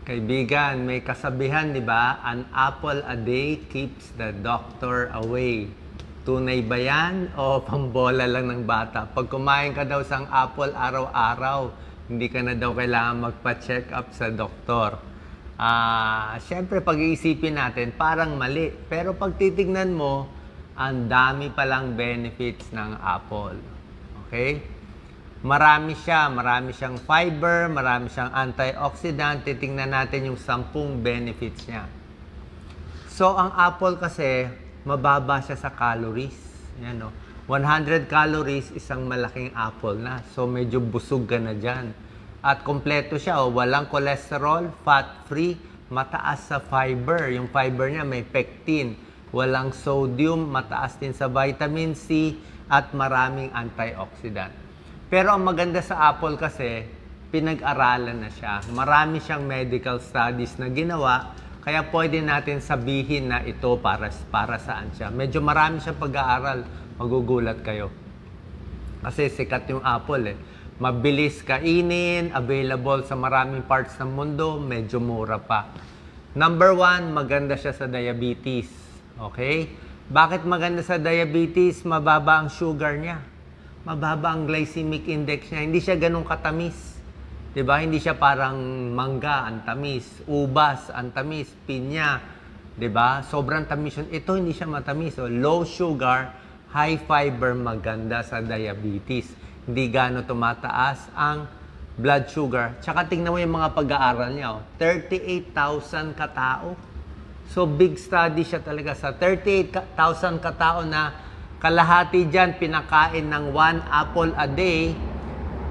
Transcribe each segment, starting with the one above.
Kaibigan, may kasabihan, di ba? An apple a day keeps the doctor away. Tunay ba yan o pambola lang ng bata? Pag kumain ka daw sang apple araw-araw, hindi ka na daw kailangan magpa-check up sa doktor. Siyempre, pag-iisipin natin, parang mali. Pero pag titignan mo, ang dami palang benefits ng apple. Okay? Marami siyang fiber, marami siyang antioxidant. Titingnan natin yung 10 benefits niya. So, ang apple kasi, mababa siya sa calories. Yan, no? 100 calories, isang malaking apple na. So, medyo busog ka na dyan. At kompleto siya, walang cholesterol, fat-free, mataas sa fiber. Yung fiber niya may pectin. Walang sodium, mataas din sa vitamin C, at maraming antioxidant. Pero ang maganda sa apple kasi, pinag-aralan na siya. Marami siyang medical studies na ginawa, kaya pwede natin sabihin na ito para saan siya. Medyo marami siyang pag-aaral, magugulat kayo. Kasi sikat yung apple eh. Mabilis kainin, available sa maraming parts ng mundo, medyo mura pa. Number 1, maganda siya sa diabetes. Okay? Bakit maganda sa diabetes? Mababa ang sugar niya. Mababa ang glycemic index niya. Hindi siya ganun katamis. 'Di ba? Hindi siya parang mangga, ang tamis, ubas, ang tamis, pinya, 'di ba? Sobrang tamis yun. Ito hindi siya matamis. So, low sugar, high fiber, maganda sa diabetes. Hindi gaano tumataas ang blood sugar. Tsaka tingnan mo yung mga pag-aaral niya. 38,000 katao. So, big study siya talaga. Sa 38,000 katao na kalahati dyan, pinakain ng 1 apple a day,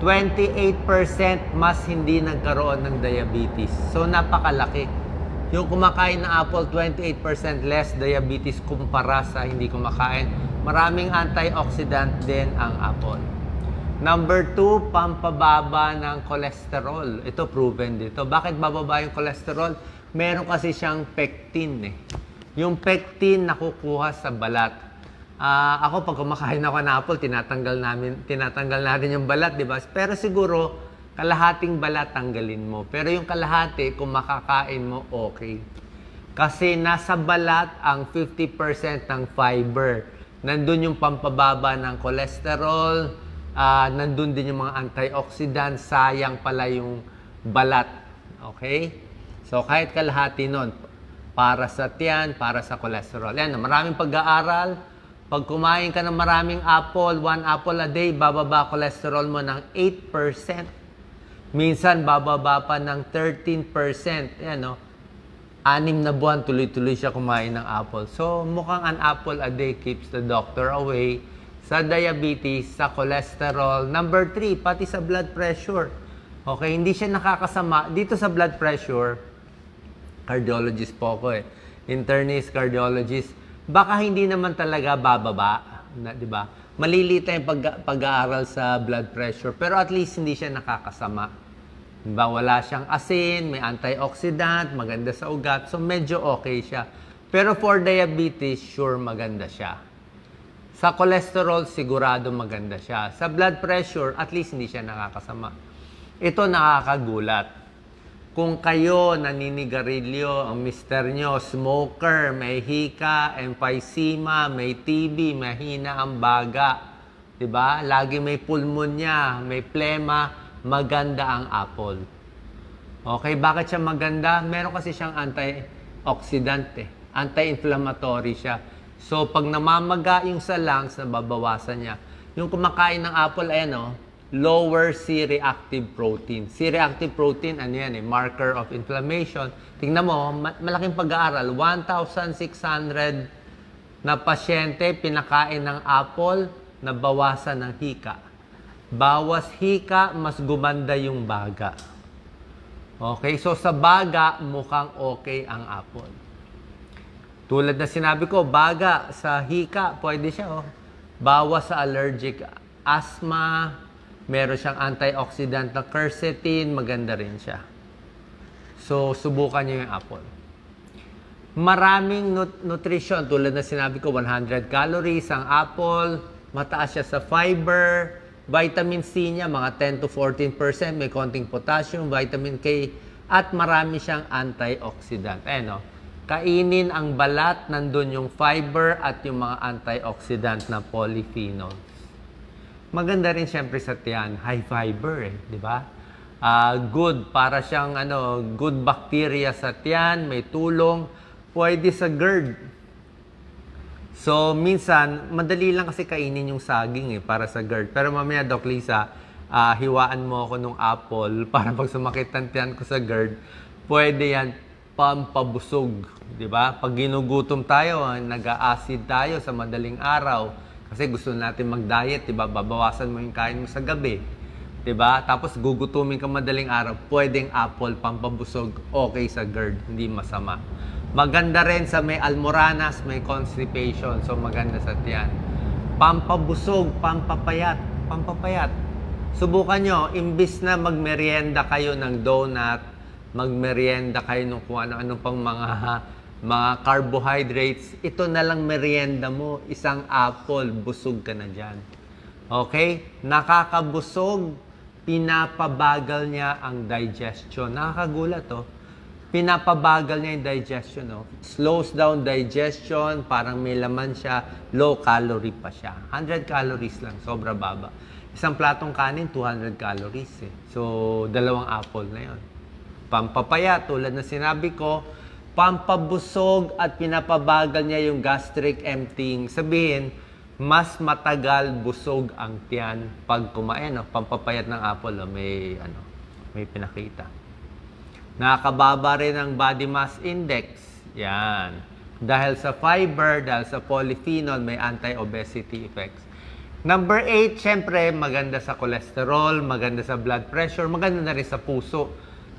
28% mas hindi nagkaroon ng diabetes. So, napakalaki. Yung kumakain ng apple, 28% less diabetes kumpara sa hindi kumakain. Maraming antioxidant din ang apple. Number 2, pampababa ng cholesterol. Ito, proven dito. Bakit bababa yung cholesterol? Meron kasi siyang pectin eh. Yung pectin nakukuha sa balat. Ako, pag kumakain ako ng apple, tinatanggal natin yung balat, di ba? Pero siguro, kalahating balat tanggalin mo. Pero yung kalahati, kung makakain mo, okay. Kasi nasa balat ang 50% ng fiber. Nandun yung pampababa ng cholesterol, nandun din yung mga antioxidant, sayang pala yung balat. Okay? So, kahit kalahati nun, para sa tiyan, para sa cholesterol. Yan, maraming pag-aaral. Pag kumain ka ng maraming apple, 1 apple a day, bababa cholesterol mo ng 8%. Minsan, bababa pa ng 13%. Yan, no? 6 na buwan, tuloy-tuloy siya kumain ng apple. So, mukhang an apple a day keeps the doctor away sa diabetes, sa cholesterol. Number 3, pati sa blood pressure. Okay, hindi siya nakakasama. Dito sa blood pressure, cardiologist po ako eh. Internist, cardiologist. Baka hindi naman talaga bababa, di ba? Maliliit yung pag-aaral sa blood pressure, pero at least hindi siya nakakasama. Diba? Wala siyang asin, may antioxidant, maganda sa ugat, so medyo okay siya. Pero for diabetes, sure maganda siya. Sa cholesterol, sigurado maganda siya. Sa blood pressure, at least hindi siya nakakasama. Ito nakakagulat. Kung kayo naninigarilyo, ang mister nyo, smoker, may hika, emphysema, may TB, mahina ang baga, diba? Lagi may pulmonya, may plema, maganda ang apple. Okay, bakit siya maganda? Meron kasi siyang antioxidant eh. Anti-inflammatory siya. So, pag namamaga yung sa lungs, nababawasan niya. Yung kumakain ng apple, ayan o, lower C-reactive protein. C-reactive protein, ano yan eh, marker of inflammation. Tingnan mo, malaking pag-aaral. 1,600 na pasyente pinakain ng apple, nabawasan ng hika. Bawas hika, mas gumanda yung baga. Okay, so sa baga, mukhang okay ang apple. Tulad na sinabi ko, baga sa hika, pwede siya oh. Bawas sa allergic asthma, meron siyang antioxidant na quercetin, maganda rin siya. So, subukan niyo yung apple. Maraming nutrition, tulad na sinabi ko, 100 calories ang apple, mataas siya sa fiber, vitamin C niya, mga 10 to 14%, may konting potassium, vitamin K, at marami siyang antioxidant. Ayan o. Kainin ang balat, nandun yung fiber at yung mga antioxidant na polyphenols. Maganda rin siyempre sa tiyan, high fiber di ba? Good, para siyang good bacteria sa tiyan, may tulong, pwede sa GERD. So, minsan, madali lang kasi kainin yung saging para sa GERD. Pero mamaya, Doc Lisa, hiwaan mo ako ng apple para pag sumakit ang tiyan ko sa GERD, pwede yan pampabusog, di ba? Pag ginugutom tayo, nag-a-acid tayo sa madaling araw, kasi gusto natin mag-diet, di ba? Babawasan mo yung kain mo sa gabi, di ba? Tapos gugutumin ka madaling araw, pwedeng apple, pampabusog, okay sa GERD, hindi masama. Maganda rin sa may almoranas, may constipation, so maganda sa tiyan. Pampabusog, pampapayat. Subukan nyo, imbis na magmerienda kayo ng donut, magmerienda kayo ng kung ano-ano pang mga carbohydrates, ito na lang merienda mo, isang apple, busog ka na dyan. Okay? Nakakabusog, pinapabagal niya ang digestion. Nakakagulat pinapabagal niya yung digestion. Slows down digestion, parang may laman siya, low calorie pa siya. 100 calories lang, sobra baba. Isang platong kanin, 200 calories So, 2 apple na yon. Pampapayat, tulad na sinabi ko, pampabusog at pinapabagal niya yung gastric emptying. Sabihin, mas matagal busog ang tiyan pag kumain. Pampapayat ng apple, may pinakita. Nakakababa rin ang body mass index. Yan. Dahil sa fiber, dahil sa polyphenol, may anti-obesity effects. Number 8, syempre, maganda sa cholesterol, maganda sa blood pressure, maganda na rin sa puso.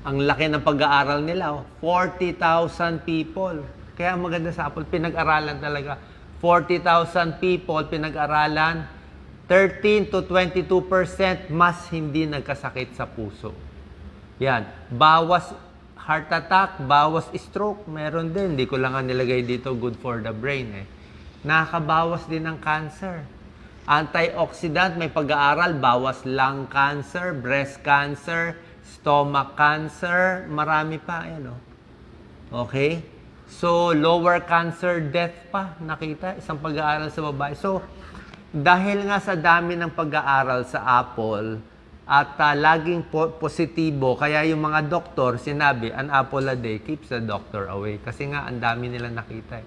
Ang laki ng pag-aaral nila, 40,000 people. Kaya maganda sa apple, pinag-aralan talaga. 40,000 people, pinag-aralan, 13 to 22% mas hindi nagkasakit sa puso. Yan. Bawas heart attack, bawas stroke, meron din. Hindi ko lang nilagay dito, good for the brain Nakakabawas din ng cancer. Antioxidant, may pag-aaral, bawas lung cancer, breast cancer, stomach cancer, marami pa. Okay? So, lower cancer death pa, nakita, isang pag-aaral sa babae. So, dahil nga sa dami ng pag-aaral sa apple, at laging positibo, kaya yung mga doktor, sinabi, an apple a day keeps the doctor away. Kasi nga, ang dami nila nakita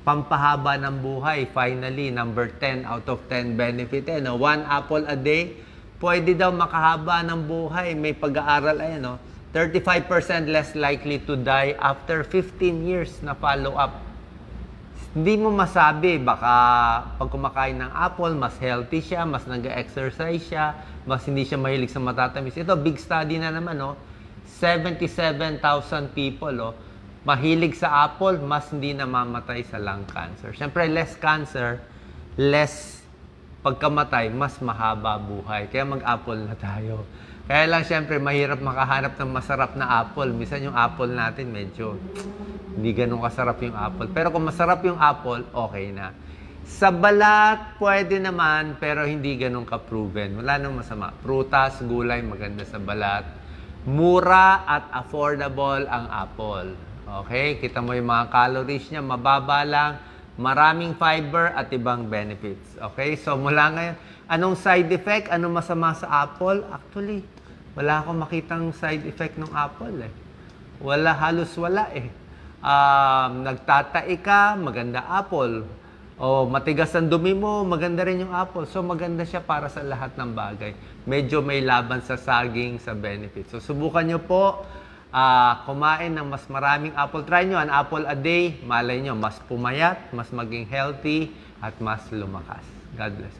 Pampahaba ng buhay, finally, number 10 out of 10 benefit. 1 apple a day, pwede daw makahaba ng buhay. May pag-aaral 35% less likely to die after 15 years na follow-up. Hindi mo masabi, baka pag kumakain ng apple, mas healthy siya, mas nag-exercise siya, mas hindi siya mahilig sa matatamis. Ito, big study na naman, 77,000 people, mahilig sa apple, mas hindi namamatay sa lung cancer. Siyempre, less cancer, less pagkamatay, mas mahaba buhay. Kaya mag-apple na tayo. Kaya lang, siyempre, mahirap makahanap ng masarap na apple. Minsan yung apple natin, medyo hindi ganun kasarap yung apple. Pero kung masarap yung apple, okay na. Sa balat, pwede naman, pero hindi ganun ka-proven. Wala nang masama. Prutas, gulay, maganda sa balat. Mura at affordable ang apple. Okay? Kita mo yung mga calories niya, mababa lang. Maraming fiber at ibang benefits. Okay? So, mula ngayon, anong side effect? Anong masama sa apple? Actually, wala akong makitang side effect ng apple Wala, halos wala Nagtatai ka, maganda apple. O matigas ang dumi mo, maganda rin yung apple. So, maganda siya para sa lahat ng bagay. Medyo may laban sa saging, sa benefits. So, subukan nyo po kumain ng mas maraming apple. Try nyo, an apple a day. Malay nyo, mas pumayat, mas maging healthy, at mas lumakas. God bless.